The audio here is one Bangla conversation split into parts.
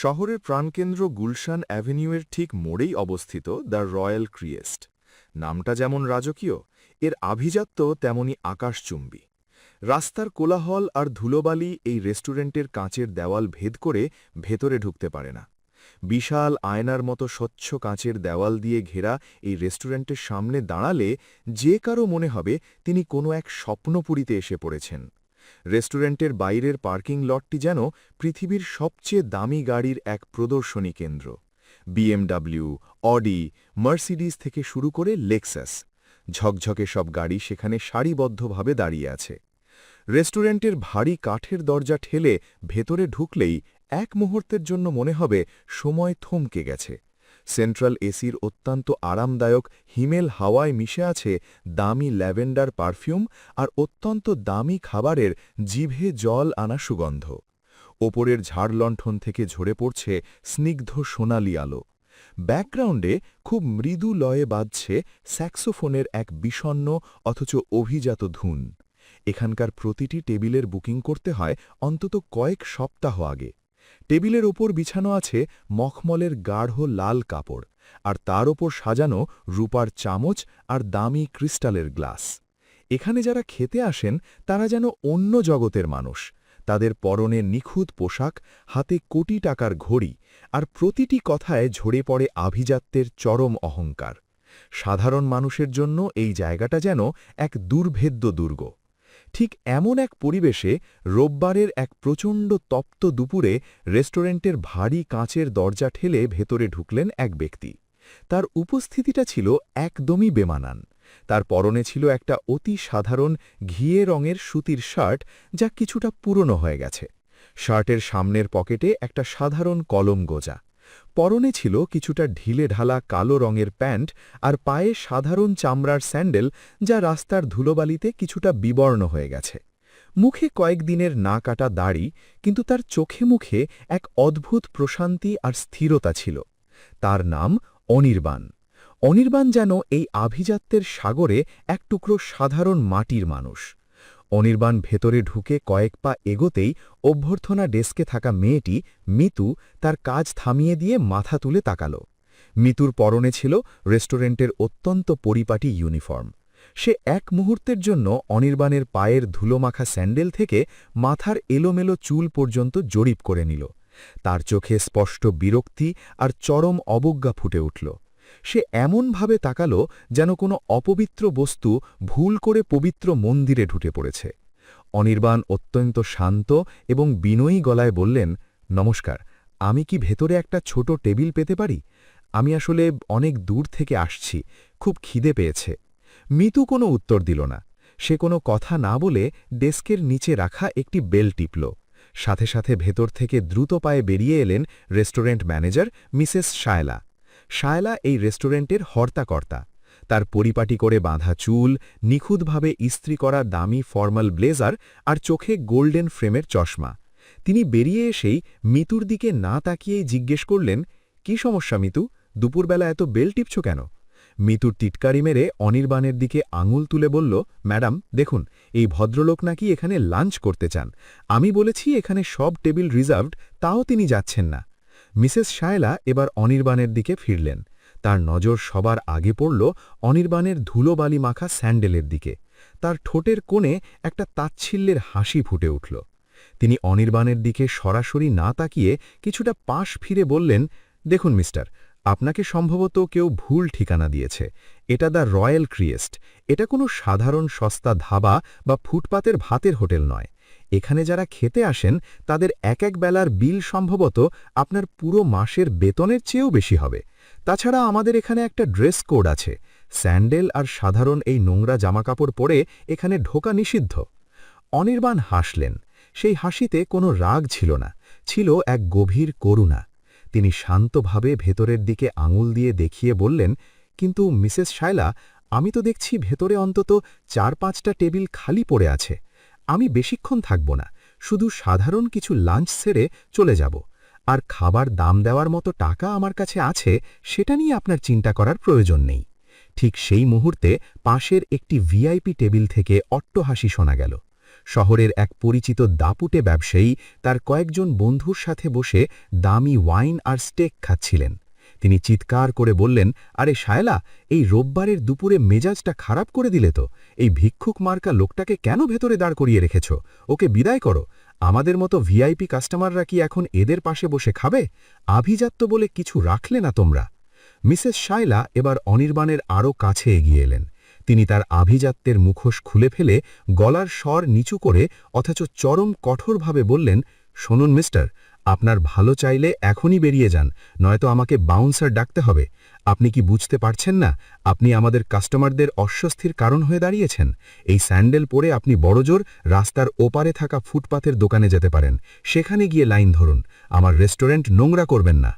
শহরের প্রাণকেন্দ্র গুলশান অ্যাভিনিউয়ের ঠিক মোড়েই অবস্থিত দ্য রয়্যাল ক্রিয়েস্ট। নামটা যেমন রাজকীয়, এর আভিজাত্য তেমনি আকাশচুম্বী। রাস্তার কোলাহল আর ধুলোবালি এই রেস্টুরেন্টের কাঁচের দেওয়াল ভেদ করে ভেতরে ঢুকতে পারে না। বিশাল আয়নার মতো স্বচ্ছ কাঁচের দেওয়াল দিয়ে ঘেরা এই রেস্টুরেন্টের সামনে দাঁড়ালে যে কারো মনে হবে তিনি কোনো এক স্বপ্নপুরীতে এসে পড়েছেন। রেস্টুরেন্টের বাইরের পার্কিং লটটি যেন পৃথিবীর সবচেয়ে দামি গাড়ির এক প্রদর্শনী কেন্দ্র। বিএমডব্লিউ, অডি, মার্সিডিজ থেকে শুরু করে লেক্সাস, ঝকঝকে সব গাড়ি সেখানে সারিবদ্ধভাবে দাঁড়িয়ে আছে। রেস্টুরেন্টের ভারী কাঠের দরজা ঠেলে ভেতরে ঢুকলেই এক মুহূর্তের জন্য মনে হবে সময় থমকে গেছে। সেন্ট্রাল এসির অত্যন্ত আরামদায়ক হিমেল হাওয়ায় মিশে আছে দামি ল্যাভেন্ডার পারফিউম আর অত্যন্ত দামি খাবারের জিভে জল আনা সুগন্ধ। ওপরের ঝাড়লণ্ঠন থেকে ঝরে পড়ছে স্নিগ্ধ সোনালি আলো। ব্যাকগ্রাউন্ডে খুব মৃদু লয়ে বাজছে স্যাক্সোফোনের এক বিষণ্ণ অথচ অভিজাত ধুন। এখানকার প্রতিটি টেবিলের বুকিং করতে হয় অন্তত কয়েক সপ্তাহ আগে। টেবিলের ওপর বিছানো আছে মখমলের গাঢ় লাল কাপড়, আর তার ওপর সাজানো রূপার চামচ আর দামি ক্রিস্টালের গ্লাস। এখানে যারা খেতে আসেন তারা যেন অন্য জগতের মানুষ। তাদের পরনে নিখুঁত পোশাক, হাতে কোটি টাকার ঘড়ি, আর প্রতিটি কথায় ঝরে পড়ে আভিজাত্যের চরম অহংকার। সাধারণ মানুষের জন্য এই জায়গাটা যেন এক দুর্ভেদ্য দুর্গ। ঠিক এমন এক পরিবেশে রোববারের এক প্রচণ্ড তপ্ত দুপুরে রেস্টুরেন্টের ভারী কাঁচের দরজা ঠেলে ভেতরে ঢুকলেন এক ব্যক্তি। তার উপস্থিতিটা ছিল একদমই বেমানান। তার পরনে ছিল একটা অতি সাধারণ ঘিয়ে রঙের সুতির শার্ট, যা কিছুটা পুরনো হয়ে গেছে। শার্টের সামনের পকেটে একটা সাধারণ কলম গোজা। পরনে ছিল কিছুটা ঢিলে ঢালা কালো রঙের প্যান্ট আর পায়ে সাধারণ চামড়ার স্যান্ডেল, যা রাস্তার ধুলোবালিতে কিছুটা বিবর্ণ হয়ে গেছে। মুখে কয়েকদিনের না কাটা দাড়ি, কিন্তু তার চোখে মুখে এক অদ্ভুত প্রশান্তি আর স্থিরতা ছিল। তার নাম অনির্বাণ। অনির্বাণ যেন এই আভিজাত্যের সাগরে এক টুকরো সাধারণ মাটির মানুষ। অনির্বাণ ভেতরে ঢুকে কয়েক পা এগোতেই অভ্যর্থনা ডেস্কে থাকা মেয়েটি মিতু তার কাজ থামিয়ে দিয়ে মাথা তুলে তাকাল। মিতুর পরনে ছিল রেস্টুরেন্টের অত্যন্ত পরিপাটি ইউনিফর্ম। সে এক মুহূর্তের জন্য অনির্বাণের পায়ের ধুলোমাখা স্যান্ডেল থেকে মাথার এলোমেলো চুল পর্যন্ত জরিপ করে নিল। তার চোখে স্পষ্ট বিরক্তি আর চরম অবজ্ঞা ফুটে উঠল। সে এমনভাবে তাকাল যেন কোনো অপবিত্র বস্তু ভুল করে পবিত্র মন্দিরে ঢুকে পড়েছে। অনির্বাণ অত্যন্ত শান্ত এবং বিনয়ী গলায় বললেন, নমস্কার, আমি কি ভেতরে একটা ছোট টেবিল পেতে পারি? আমি আসলে অনেক দূর থেকে আসছি, খুব খিদে পেয়েছে। মিতু কোনো উত্তর দিল না। সে কোনো কথা না বলে ডেস্কের নিচে রাখা একটি বেল টিপল। সাথে সাথে ভেতর থেকে দ্রুত পায়ে বেরিয়ে এলেন restaurant manager Mrs Shaila. Shaila এই রেস্টুরেন্টের হর্তাকর্তা। তার পরিপাটি করে বাঁধা চুল, নিখুঁতভাবে ইস্ত্রি করা দামি ফর্মাল ব্লেজার আর চোখে গোল্ডেন ফ্রেমের চশমা। তিনি বেরিয়ে এসেই মিতুর দিকে না তাকিয়েই জিজ্ঞেস করলেন, কি সমস্যা মিতু, দুপুরবেলা এত বেল টিপছ কেন? মিতুর টিটকারি মেরে অনির্বাণের দিকে আঙুল তুলে বলল, ম্যাডাম দেখুন, এই ভদ্রলোক নাকি এখানে লাঞ্চ করতে চান। আমি বলেছি এখানে সব টেবিল রিজার্ভড, তাও তিনি যাচ্ছেন না। মিসেস শায়লা এবার অনির্বাণের দিকে ফিরলেন। তার নজর সবার আগে পড়ল অনির্বাণের ধুলোবালি মাখা স্যান্ডেলের দিকে। তার ঠোঁটের কোণে একটা তাচ্ছিল্যের হাসি ফুটে উঠল। তিনি অনির্বাণের দিকে সরাসরি না তাকিয়ে কিছুটা পাশ ফিরে বললেন, দেখুন মিস্টার, আপনাকে সম্ভবত কেউ ভুল ঠিকানা দিয়েছে। এটা দ্য রয়্যাল ক্রিয়েস্ট। এটা কোনো সাধারণ সস্তা ধাবা বা ফুটপাতের ভাতের হোটেল নয়। এখানে যারা খেতে আসেন তাদের এক এক বেলার বিল সম্ভবত আপনার পুরো মাসের বেতনের চেয়েও বেশি হবে। তাছাড়া আমাদের এখানে একটা ড্রেস কোড আছে। স্যান্ডেল আর সাধারণ এই নোংরা জামাকাপড় পরে এখানে ঢোকা নিষিদ্ধ। অনির্বাণ হাসলেন। সেই হাসিতে কোনো রাগ ছিল না, ছিল এক গভীর করুণা। তিনি শান্তভাবে ভেতরের দিকে আঙুল দিয়ে দেখিয়ে বললেন, কিন্তু মিসেস শায়লা, আমি তো দেখছি ভেতরে অন্তত ৪-৫টা টেবিল খালি পড়ে আছে। আমি বেশিক্ষণ থাকব না, শুধু সাধারণ কিছু লাঞ্চ সেরে চলে যাব। আর খাবার দাম দেওয়ার মতো টাকা আমার কাছে আছে, সেটা নিয়ে আপনার চিন্তা করার প্রয়োজন নেই। ঠিক সেই মুহূর্তে পাশের একটি ভিআইপি টেবিল থেকে অট্টহাসি শোনা গেল। শহরের এক পরিচিত দাপুটে ব্যবসায়ী তার কয়েকজন বন্ধুর সাথে বসে দামি ওয়াইন আর স্টেক খাচ্ছিলেন। তিনি চিৎকার করে বললেন, আরে শায়লা, এই রোববারের দুপুরে মেজাজটা খারাপ করে দিলে তো। এই ভিক্ষুক মার্কা লোকটাকে কেন ভেতরে দাঁড় করিয়ে রেখেছ? ওকে বিদায় করো। আমাদের মতো ভিআইপি কাস্টমাররা কি এখন এদের পাশে বসে খাবে? আভিজাত্য বলে কিছু রাখলে না তোমরা। মিসেস শায়লা এবার অনির্বাণের আরও কাছে এগিয়ে এলেন। তিনি তার আভিজাত্যের মুখোশ খুলে ফেলে গলার স্বর নিচু করে অথচ চরম কঠোরভাবে বললেন, শুনুন মিস্টার, আপনার ভালো চাইলে এখনই বেরিয়ে যান, নয়তো আমাকে বাউন্সার ডাকতে হবে। আপনি কি বুঝতে পারছেন না আপনি আমাদের কাস্টমারদের অস্বস্তির কারণ হয়ে দাঁড়িয়েছেন? এই স্যান্ডেল পরে আপনি বড়জোর রাস্তার ওপারে থাকা ফুটপাথের দোকানে যেতে পারেন, সেখানে গিয়ে লাইন ধরুন। আমার রেস্টুরেন্ট নোংরা করবেন না।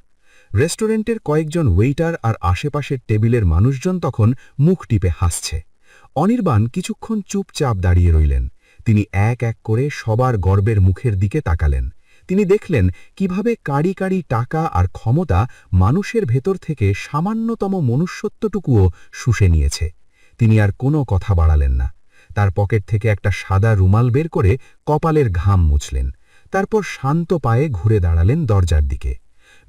রেস্টুরেন্টের কয়েকজন ওয়েটার আর আশেপাশের টেবিলের মানুষজন তখন মুখ টিপে হাসছে। অনির্বাণ কিছুক্ষণ চুপচাপ দাঁড়িয়ে রইলেন। তিনি এক এক করে সবার গর্বের মুখের দিকে তাকালেন। তিনি দেখলেন কিভাবে কাঁড়ি কাঁড়ি টাকা আর ক্ষমতা মানুষের ভেতর থেকে সামান্যতম মনুষ্যত্বটুকুও শুষে নিয়েছে। তিনি আর কোনো কথা বাড়ালেন না। তার পকেট থেকে একটা সাদা রুমাল বের করে কপালের ঘাম মুছলেন। তারপর শান্ত পায়ে ঘুরে দাঁড়ালেন দরজার দিকে।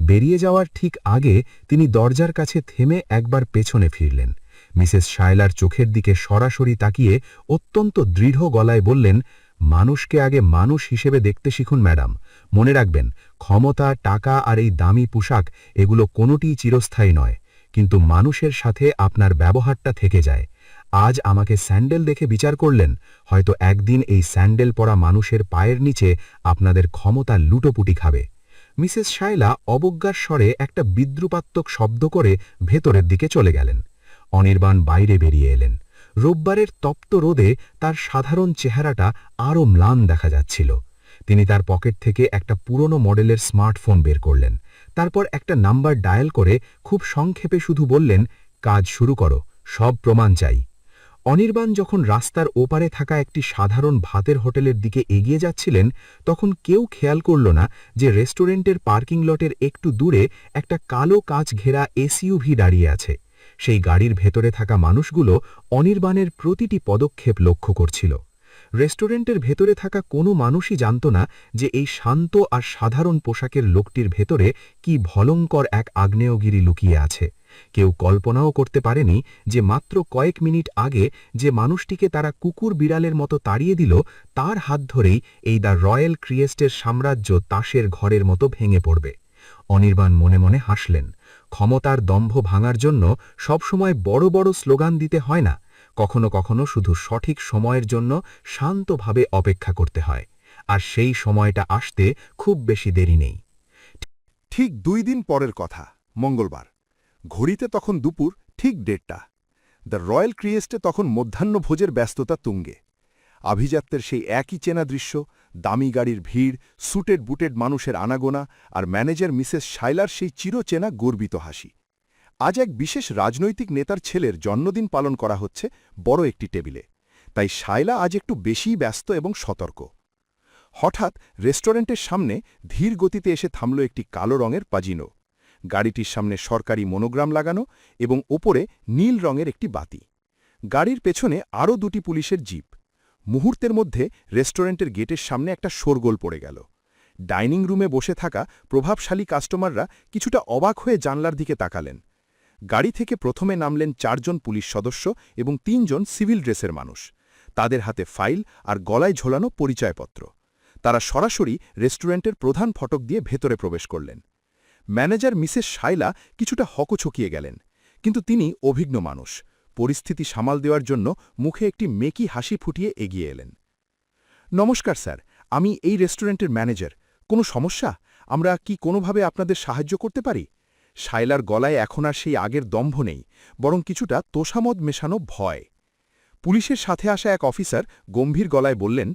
বেরিয়ে যাওয়ার ঠিক আগে তিনি দরজার কাছে থেমে একবার পেছনে ফিরলেন। মিসেস শায়লার চোখের দিকে সরাসরি তাকিয়ে অত্যন্ত দৃঢ় গলায় বললেন, মানুষকে আগে মানুষ হিসেবে দেখতে শিখুন ম্যাডাম। মনে রাখবেন, ক্ষমতা, টাকা আর এই দামি পোশাক এগুলো কোনোটিই চিরস্থায়ী নয়, কিন্তু মানুষের সাথে আপনার ব্যবহারটা থেকে যায়। আজ আমাকে স্যান্ডেল দেখে বিচার করলেন, হয়তো একদিন এই স্যান্ডেল পরা মানুষের পায়ের নিচে আপনাদের ক্ষমতা লুটোপুটি খাবে। মিসেস শায়লা অবজ্ঞার স্বরে একটা বিদ্রুপাত্মক শব্দ করে ভেতরের দিকে চলে গেলেন। অনির্বাণ বাইরে বেরিয়ে এলেন। রোববারের তপ্ত রোদে তার সাধারণ চেহারাটা আরও ম্লান দেখা যাচ্ছিল। তিনি তার পকেট থেকে একটা পুরনো মডেলের স্মার্টফোন বের করলেন। তারপর একটা নাম্বার ডায়াল করে খুব সংক্ষেপে শুধু বললেন, কাজ শুরু করো, সব প্রমাণ চাই। অনির্বাণ যখন রাস্তার ওপারে থাকা একটি সাধারণ ভাতের হোটেলের দিকে এগিয়ে যাচ্ছিলেন, তখন কেউ খেয়াল করল না যে রেস্টুরেন্টের পার্কিং লটের একটু দূরে একটা কালো কাঁচ ঘেরা এসইউভি দাঁড়িয়ে আছে। সেই গাড়ির ভেতরে থাকা মানুষগুলো অনির্বাণের প্রতিটি পদক্ষেপ লক্ষ্য করছিল। রেস্টুরেন্টের ভেতরে থাকা কোনো মানুষই জানত না যে এই শান্ত আর সাধারণ পোশাকের লোকটির ভেতরে কি ভয়ঙ্কর এক আগ্নেয়গিরি লুকিয়ে আছে। কেউ কল্পনাও করতে পারেনি যে মাত্র কয়েক মিনিট আগে যে মানুষটিকে তারা কুকুর বিড়ালের মতো তাড়িয়ে দিল, তার হাত ধরেই এই দ্য রয়্যাল ক্রিয়েস্টের সাম্রাজ্য তাসের ঘরের মতো ভেঙে পড়বে। অনির্বাণ মনে মনে হাসলেন। ক্ষমতার দম্ভ ভাঙার জন্য সবসময় বড় বড় স্লোগান দিতে হয় না, কখনো কখনো শুধু সঠিক সময়ের জন্য শান্তভাবে অপেক্ষা করতে হয়। আর সেই সময়টা আসতে খুব বেশি দেরি নেই। ঠিক 2 দিন পরের কথা, মঙ্গলবার। ঘড়িতে তখন দুপুর ঠিক 1:30। দ্য রয়্যাল ক্রিয়েস্টে তখন মধ্যাহ্নভোজের ব্যস্ততা তুঙ্গে। আভিজাত্যের সেই একই চেনা দৃশ্য, দামি গাড়ির ভিড়, সুটেড বুটেড মানুষের আনাগোনা আর ম্যানেজার মিসেস শায়লার সেই চিরচেনা গর্বিত হাসি। আজ এক বিশেষ রাজনৈতিক নেতার ছেলের জন্মদিন পালন করা হচ্ছে বড় একটি টেবিলে, তাই শায়লা আজ একটু বেশিই ব্যস্ত এবং সতর্ক। হঠাৎ রেস্টুরেন্টের সামনে ধীর গতিতে এসে থামল একটি কালো রঙের পাজিনো। গাড়িটির সামনে সরকারি মনোগ্রাম লাগানো এবং ওপরে নীল রঙের একটি বাতি। গাড়ির পেছনে আরও 2টি পুলিশের জিপ। মুহূর্তের মধ্যে রেস্টুরেন্টের গেটের সামনে একটা শোরগোল পড়ে গেল। ডাইনিং রুমে বসে থাকা প্রভাবশালী কাস্টমাররা কিছুটা অবাক হয়ে জানলার দিকে তাকালেন। গাড়ি থেকে প্রথমে নামলেন 4 জন পুলিশ সদস্য এবং 3 জন সিভিল ড্রেসের মানুষ। তাদের হাতে ফাইল আর গলায় ঝোলানো পরিচয়পত্র। তারা সরাসরি রেস্টুরেন্টের প্রধান ফটক দিয়ে ভেতরে প্রবেশ করলেন। ম্যানেজার মিসেস শায়লা কিছুটা হকচকিয়ে গেলেন, কিন্তু তিনি অভিজ্ঞ মানুষ। পরিস্থিতি সামাল দেওয়ার জন্য মুখে একটি মেকি হাসি ফুটিয়ে এগিয়ে এলেন। নমস্কার স্যার, আমি এই রেস্টুরেন্টের ম্যানেজার। কোনো সমস্যা? আমরা কি কোনোভাবে আপনাদের সাহায্য করতে পারি? শায়লার গলায় এখন আর সেই আগের দম্ভ নেই, বরং কিছুটা তোষামদ মেশানো ভয়। পুলিশের সাথে আসা এক অফিসার গম্ভীর গলায় বললেন,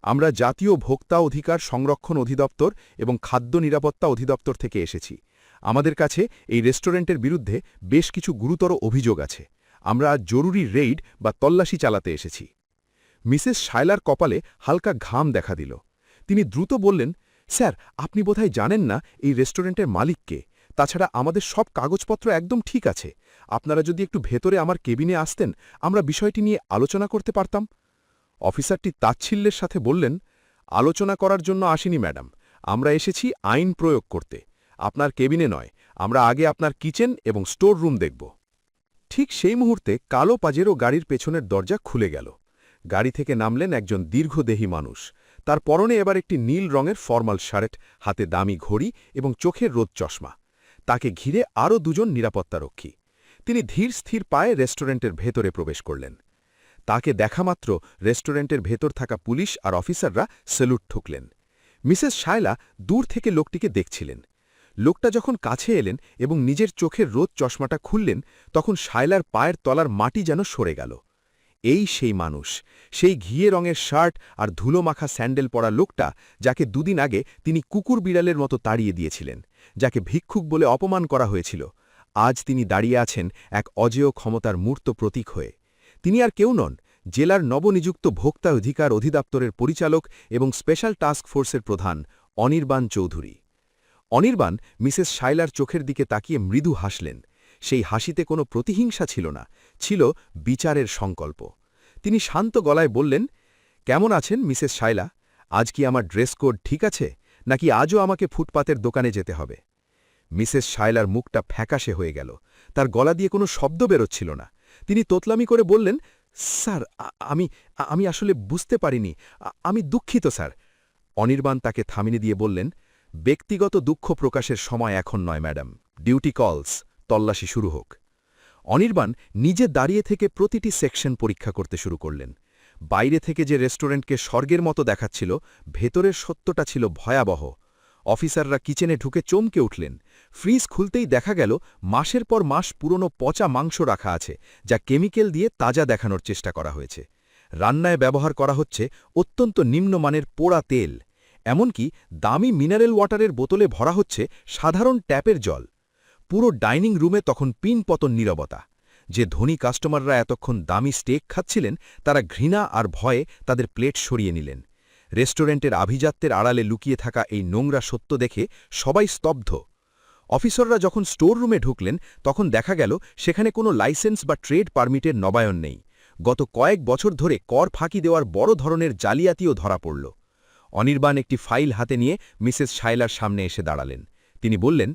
আমরা জাতীয় ভোক্তা অধিকার সংরক্ষণ অধিদপ্তর এবং খাদ্য নিরাপত্তা অধিদপ্তর থেকে এসেছি। আমাদের কাছে এই রেস্টুরেন্টের বিরুদ্ধে বেশ কিছু গুরুতর অভিযোগ আছে। আমরা আজ জরুরি রেইড বা তল্লাশি চালাতে এসেছি। মিসেস শায়লার কপালে হালকা ঘাম দেখা দিল। তিনি দ্রুত বললেন, স্যার, আপনি বোধহয় জানেন না এই রেস্টুরেন্টের মালিককে। তাছাড়া আমাদের সব কাগজপত্র একদম ঠিক আছে। আপনারা যদি একটু ভেতরে আমার কেবিনে আসতেন, আমরা বিষয়টি নিয়ে আলোচনা করতে পারতাম। অফিসারটি তাচ্ছিল্যের সাথে বললেন, আলোচনা করার জন্য আসিনি ম্যাডাম, আমরা এসেছি আইন প্রয়োগ করতে। আপনার কেবিনে নয়, আমরা আগে আপনার কিচেন এবং স্টোর রুম দেখব। ঠিক সেই মুহূর্তে কালো পাজেরো গাড়ির পেছনের দরজা খুলে গেল। গাড়ি থেকে নামলেন একজন দীর্ঘদেহী মানুষ। তার পরনে এবার একটি নীল রঙের ফর্মাল শার্ট, হাতে দামি ঘড়ি এবং চোখের রোদ চশমা। তাকে ঘিরে আরও দুজন নিরাপত্তারক্ষী। তিনি ধীর স্থির পায়ে রেস্টুরেন্টের ভেতরে প্রবেশ করলেন। তাকে দেখামাত্র রেস্টুরেন্টের ভেতর থাকা পুলিশ আর অফিসাররা স্যালুট ঠুকলেন। মিসেস শায়লা দূর থেকে লোকটিকে দেখছিলেন। লোকটা যখন কাছে এলেন এবং নিজের চোখের রোদ চশমাটা খুললেন, তখন শায়লার পায়ের তলার মাটি যেন সরে গেল। এই সেই মানুষ, সেই ঘিয়ে রঙের শার্ট আর ধুলো মাখা স্যান্ডেল পরা লোকটা, যাকে দুদিন আগে তিনি কুকুর বিড়ালের মতো তাড়িয়ে দিয়েছিলেন, যাকে ভিক্ষুক বলে অপমান করা হয়েছিল। আজ তিনি দাঁড়িয়ে আছেন এক অজেয় ক্ষমতার মূর্ত প্রতীক হয়ে। তিনি আর কেউ নন, জেলার নবনিযুক্ত ভোক্তা অধিকার অধিদপ্তরের পরিচালক এবং স্পেশাল টাস্ক ফোর্সের প্রধান অনির্বাণ চৌধুরী। অনির্বাণ মিসেস শায়লার চোখের দিকে তাকিয়ে মৃদু হাসলেন। সেই হাসিতে কোনো প্রতিহিংসা ছিল না, ছিল বিচারের সংকল্প। তিনি শান্ত গলায় বললেন, কেমন আছেন মিসেস শায়লা? আজ কি আমার ড্রেস কোড ঠিক আছে, নাকি আজও আমাকে ফুটপাতের দোকানে যেতে হবে? মিসেস শায়লার মুখটা ফ্যাকাশে হয়ে গেল। তার গলা দিয়ে কোনো শব্দ বেরোচ্ছিল না। তিনি তোতলামি করে বললেন, স্যার, আমি আসলে বুঝতে পারিনি, আমি দুঃখিত স্যার। অনির্বাণ তাকে থামিয়ে দিয়ে বললেন, ব্যক্তিগত দুঃখ প্রকাশের সময় এখন নয় ম্যাডাম, ডিউটি কলস, তল্লাশি শুরু হোক। অনির্বাণ নিজে দাঁড়িয়ে থেকে প্রতিটি সেকশন পরীক্ষা করতে শুরু করলেন। বাইরে থেকে যে রেস্টুরেন্টকে স্বর্গের মতো দেখাচ্ছিল, ভেতরের সত্যটা ছিল ভয়াবহ। অফিসাররা কিচেনে ঢুকে চমকে উঠলেন। ফ্রিজ খুলতেই দেখা গেল মাসের পর মাস পুরনো পচা মাংস রাখা আছে, যা কেমিক্যাল দিয়ে তাজা দেখানোর চেষ্টা করা হয়েছে। রান্নায় ব্যবহার করা হচ্ছে অত্যন্ত নিম্নমানের পোড়া তেল। এমনকি দামি মিনারেল ওয়াটারের বোতলে ভরা হচ্ছে সাধারণ ট্যাপের জল। পুরো ডাইনিং রুমে তখন পিনপতন নীরবতা। যে ধনী কাস্টমাররা এতক্ষণ দামি স্টেক খাচ্ছিলেন, তারা ঘৃণা আর ভয়ে তাদের প্লেট সরিয়ে নিলেন। রেস্টুরেন্টের আভিজাত্যের আড়ালে লুকিয়ে থাকা এই নোংরা সত্য দেখে সবাই স্তব্ধ। অফিসাররা যখন স্টোর রুমে ঢুকলেন, তখন দেখা গেল সেখানে কোনো লাইসেন্স বা ট্রেড পারমিটের নবায়ন নেই। গত কয়েক বছর ধরে কর ফাঁকি দেওয়ার বড় ধরনের জালিয়াতিও ধরা পড়ল। অনির্বাণ একটি ফাইল হাতে নিয়ে মিসেস শায়লার সামনে এসে দাঁড়ালেন। তিনি বললেন,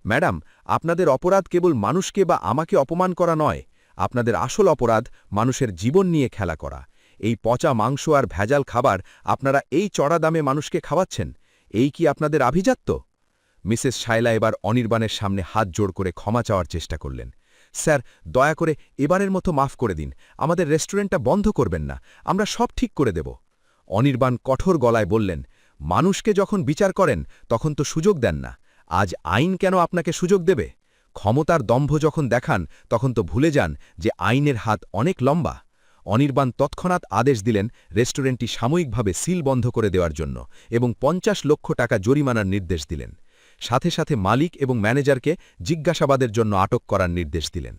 ম্যাডাম, আপনাদের অপরাধ কেবল মানুষকে বা আমাকে অপমান করা নয়। আপনাদের আসল অপরাধ মানুষের জীবন নিয়ে খেলা করা। এই পচা মাংস আর ভেজাল খাবার আপনারা এই চড়া দামে মানুষকে খাওয়াচ্ছেন। এই কি আপনাদের আভিজাত্য? মিসেস শায়লা এবার অনির্বাণের সামনে হাত জোড় করে ক্ষমা চাওয়ার চেষ্টা করলেন। স্যার, দয়া করে এবারের মতো মাফ করে দিন। আমাদের রেস্টুরেন্টটা বন্ধ করবেন না, আমরা সব ঠিক করে দেব। অনির্বাণ কঠোর গলায় বললেন, মানুষকে যখন বিচার করেন তখন তো সুযোগ দেন না। আজ আইন কেন আপনাকে সুযোগ দেবে? ক্ষমতার দম্ভ যখন দেখান তখন তো ভুলে যান যে আইনের হাত অনেক লম্বা। অনির্বাণ তৎক্ষণাৎ আদেশ দিলেন রেস্টুরেন্টটি সাময়িকভাবে সিল বন্ধ করে দেওয়ার জন্য এবং ৫০ লক্ষ টাকা জরিমানার নির্দেশ দিলেন। সাথে সাথে মালিক এবং ম্যানেজারকে জিজ্ঞাসাবাদের জন্য আটক করার নির্দেশ দিলেন।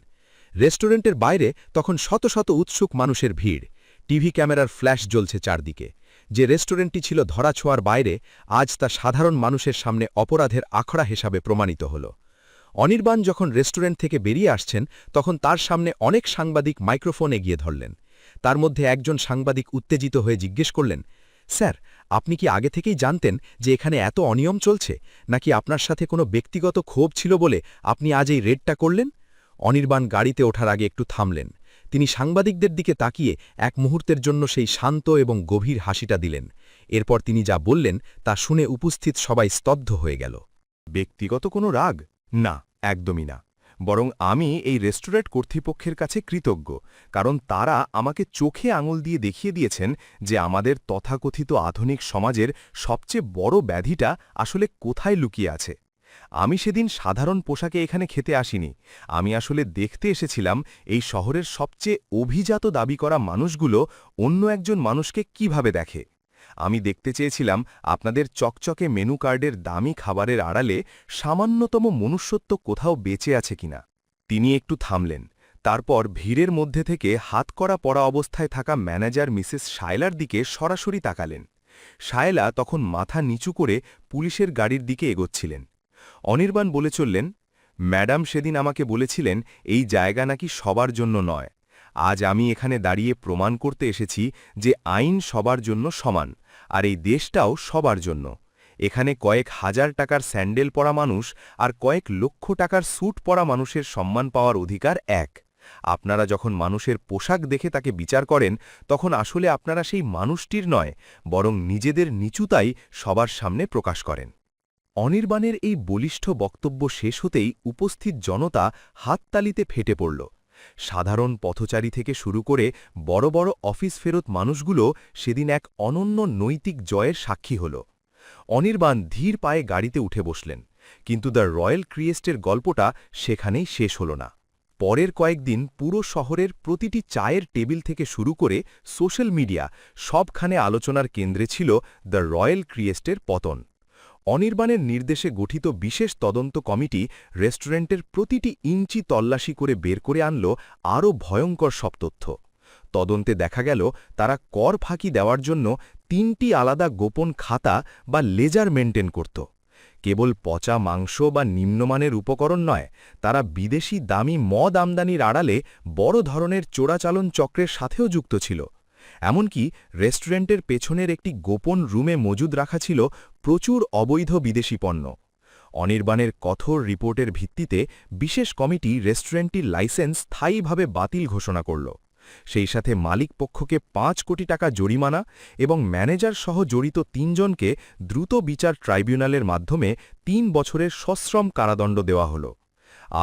রেস্টুরেন্টের বাইরে তখন শত শত উৎসুক মানুষের ভিড়। টিভি ক্যামেরার ফ্ল্যাশ জ্বলছে চারদিকে। যে রেস্টুরেন্টটি ছিল ধরাছোঁয়ার বাইরে, আজ তা সাধারণ মানুষের সামনে অপরাধের আখড়া হিসাবে প্রমাণিত হল। অনির্বাণ যখন রেস্টুরেন্ট থেকে বেরিয়ে আসছেন, তখন তার সামনে অনেক সাংবাদিক মাইক্রোফোন এগিয়ে ধরলেন। তার মধ্যে একজন সাংবাদিক উত্তেজিত হয়ে জিজ্ঞেস করলেন, স্যার, আপনি কি আগে থেকেই জানতেন যে এখানে এত অনিয়ম চলছে, নাকি আপনার সাথে কোনো ব্যক্তিগত ক্ষোভ ছিল বলে আপনি আজ এই রেডটা করলেন? অনির্বাণ গাড়িতে ওঠার আগে একটু থামলেন। তিনি সাংবাদিকদের দিকে তাকিয়ে এক মুহূর্তের জন্য সেই শান্ত এবং গভীর হাসিটা দিলেন। এরপর তিনি যা বললেন তা শুনে উপস্থিত সবাই স্তব্ধ হয়ে গেল। ব্যক্তিগত কোনো রাগ? না, একদমই না। বরং আমি এই রেস্টুরেন্ট কর্তৃপক্ষের কাছে কৃতজ্ঞ, কারণ তারা আমাকে চোখে আঙুল দিয়ে দেখিয়ে দিয়েছেন যে আমাদের তথাকথিত আধুনিক সমাজের সবচেয়ে বড় ব্যাধিটা আসলে কোথায় লুকিয়ে আছে। আমি সেদিন সাধারণ পোশাকে এখানে খেতে আসিনি। আমি আসলে দেখতে এসেছিলাম এই শহরের সবচেয়ে অভিজাত দাবি করা মানুষগুলো অন্য একজন মানুষকে কিভাবে দেখে। আমি দেখতে চেয়েছিলাম আপনাদের চকচকে মেনু কার্ডের দামি খাবারের আড়ালে সামান্যতম মনুষ্যত্ব কোথাও বেঁচে আছে কিনা। তিনি একটু থামলেন। তারপর ভিড়ের মধ্যে থেকে হাতকড়া পরা অবস্থায় থাকা ম্যানেজার মিসেস শায়লার দিকে সরাসরি তাকালেন। শায়লা তখন মাথা নিচু করে পুলিশের গাড়ির দিকে এগোচ্ছিলেন। অনির্বাণ বলে চললেন, ম্যাডাম সেদিন আমাকে বলেছিলেন এই জায়গা নাকি সবার জন্য নয়। আজ আমি এখানে দাঁড়িয়ে প্রমাণ করতে এসেছি যে আইন সবার জন্য সমান, আর এই দেশটাও সবার জন্য। এখানে কয়েক হাজার টাকার স্যান্ডেল পরা মানুষ আর কয়েক লক্ষ টাকার স্যুট পরা মানুষের সম্মান পাওয়ার অধিকার এক। আপনারা যখন মানুষের পোশাক দেখে তাকে বিচার করেন, তখন আসলে আপনারা সেই মানুষটির নয়, বরং নিজেদের নিচুতাই সবার সামনে প্রকাশ করেন। অনির্বাণের এই বলিষ্ঠ বক্তব্য শেষ হতেই উপস্থিত জনতা হাততালিতে ফেটে পড়ল। সাধারণ পথচারী থেকে শুরু করে বড় বড় অফিস ফেরত মানুষগুলো সেদিন এক অনন্য নৈতিক জয়ের সাক্ষী হল। অনির্বাণ ধীর পায়ে গাড়িতে উঠে বসলেন, কিন্তু দ্য রয়্যাল ক্রিয়েস্টের গল্পটা সেখানেই শেষ হল না। পরের কয়েকদিন পুরো শহরের প্রতিটি চায়ের টেবিল থেকে শুরু করে সোশ্যাল মিডিয়া সবখানে আলোচনার কেন্দ্রে ছিল দ্য রয়্যাল ক্রিয়েস্টের পতন। অনির্বাণের নির্দেশে গঠিত বিশেষ তদন্ত কমিটি রেস্টুরেন্টের প্রতিটি ইঞ্চি তল্লাশি করে বের করে আনল আরও ভয়ঙ্কর সব তথ্য। তদন্তে দেখা গেল তারা কর ফাঁকি দেওয়ার জন্য ৩টি আলাদা গোপন খাতা বা লেজার মেনটেন করত। কেবল পচা মাংস বা নিম্নমানের উপকরণ নয়, তারা বিদেশি দামি মদ আমদানির আড়ালে বড় ধরনের চোরাচালন চক্রের সাথেও যুক্ত ছিল। এমনকি রেস্টুরেন্টের পেছনের একটি গোপন রুমে মজুদ রাখা ছিল প্রচুর অবৈধ বিদেশি পণ্য। অনির্বাণের কঠোর রিপোর্টের ভিত্তিতে বিশেষ কমিটি রেস্টুরেন্টটির লাইসেন্স স্থায়ীভাবে বাতিল ঘোষণা করল। সেই সাথে মালিক পক্ষকে ৫ কোটি টাকা জরিমানা এবং ম্যানেজার সহ জড়িত ৩ জনকে দ্রুত বিচার ট্রাইব্যুনালের মাধ্যমে ৩ বছরের সশ্রম কারাদণ্ড দেওয়া হল।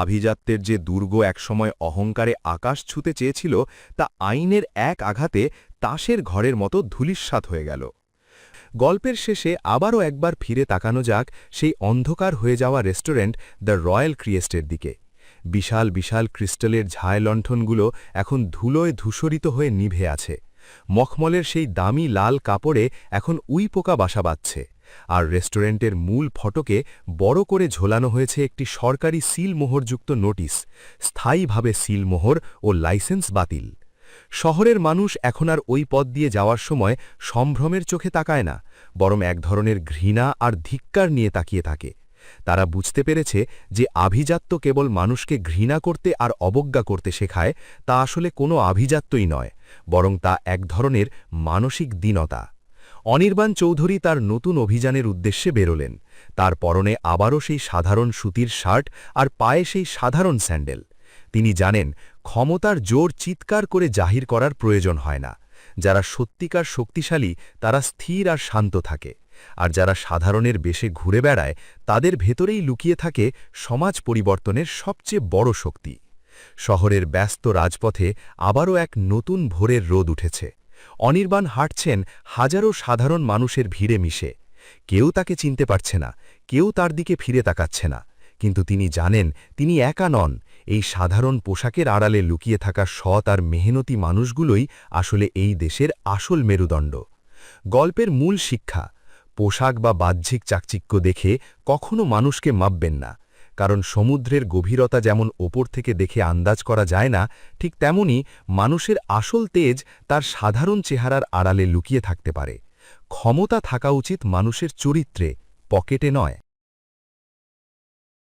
আভিজাত্যের যে দুর্গ একসময় অহংকারে আকাশ ছুঁতে চেয়েছিল, তা আইনের এক আঘাতে তাসের ঘরের মতো ধূলিস্যাৎ হয়ে গেল। গল্পের শেষে আবারও একবার ফিরে তাকানো যাক সেই অন্ধকার হয়ে যাওয়া রেস্টুরেন্ট দ্য রয়্যাল ক্রিয়েস্টের দিকে। বিশাল বিশাল ক্রিস্টালের ছায়ালণ্ঠনগুলো এখন ধুলোয় ধূসরিত হয়ে নিভে আছে। মখমলের সেই দামি লাল কাপড়ে এখন উইপোকা বাসা বাঁধছে, আর রেস্টুরেন্টের মূল ফটকে বড় করে ঝোলানো হয়েছে একটি সরকারি সিলমোহরযুক্ত নোটিশ, স্থায়ীভাবে সিলমোহর ও লাইসেন্স বাতিল। শহরের মানুষ এখন আর ওই পথ দিয়ে যাওয়ার সময় সম্ভ্রমের চোখে তাকায় না, বরং এক ধরনের ঘৃণা আর ধিক্কার নিয়ে তাকিয়ে থাকে। তারা বুঝতে পেরেছে যে আভিজাত্য কেবল মানুষকে ঘৃণা করতে আর অবজ্ঞা করতে শেখায়, তা আসলে কোনো আভিজাত্যই নয়, বরং তা এক ধরনের মানসিক দীনতা। অনির্বাণ চৌধুরী তার নতুন অভিযানের উদ্দেশ্যে বেরোলেন। তার পরনে আবারও সেই সাধারণ সুতির শার্ট আর পায়ে সেই সাধারণ স্যান্ডেল। তিনি জানেন, ক্ষমতার জোর চিৎকার করে জাহির করার প্রয়োজন হয় না। যারা সত্যিকার শক্তিশালী তারা স্থির আর শান্ত থাকে, আর যারা সাধারণের বেশে ঘুরে বেড়ায় তাদের ভেতরেই লুকিয়ে থাকে সমাজ পরিবর্তনের সবচেয়ে বড় শক্তি। শহরের ব্যস্ত রাজপথে আবারও এক নতুন ভোরের রোদ উঠেছে। অনির্বাণ হাঁটছেন হাজারো সাধারণ মানুষের ভিড়ে মিশে। কেউ তাকে চিনতে পারছে না, কেউ তার দিকে ফিরে তাকাচ্ছে না, কিন্তু তিনি জানেন তিনি একা নন। এই সাধারণ পোশাকের আড়ালে লুকিয়ে থাকা সৎ আর মেহনতি মানুষগুলোই আসলে এই দেশের আসল মেরুদণ্ড। গল্পের মূল শিক্ষা: পোশাক বা বাহ্যিক চাকচিক্য দেখে কখনো মানুষকে মাপবেন না, কারণ সমুদ্রের গভীরতা যেমন ওপর থেকে দেখে আন্দাজ করা যায় না, ঠিক তেমনি মানুষের আসল তেজ তার সাধারণ চেহারার আড়ালে লুকিয়ে থাকতে পারে। ক্ষমতা থাকা উচিত মানুষের চরিত্রে, পকেটে নয়।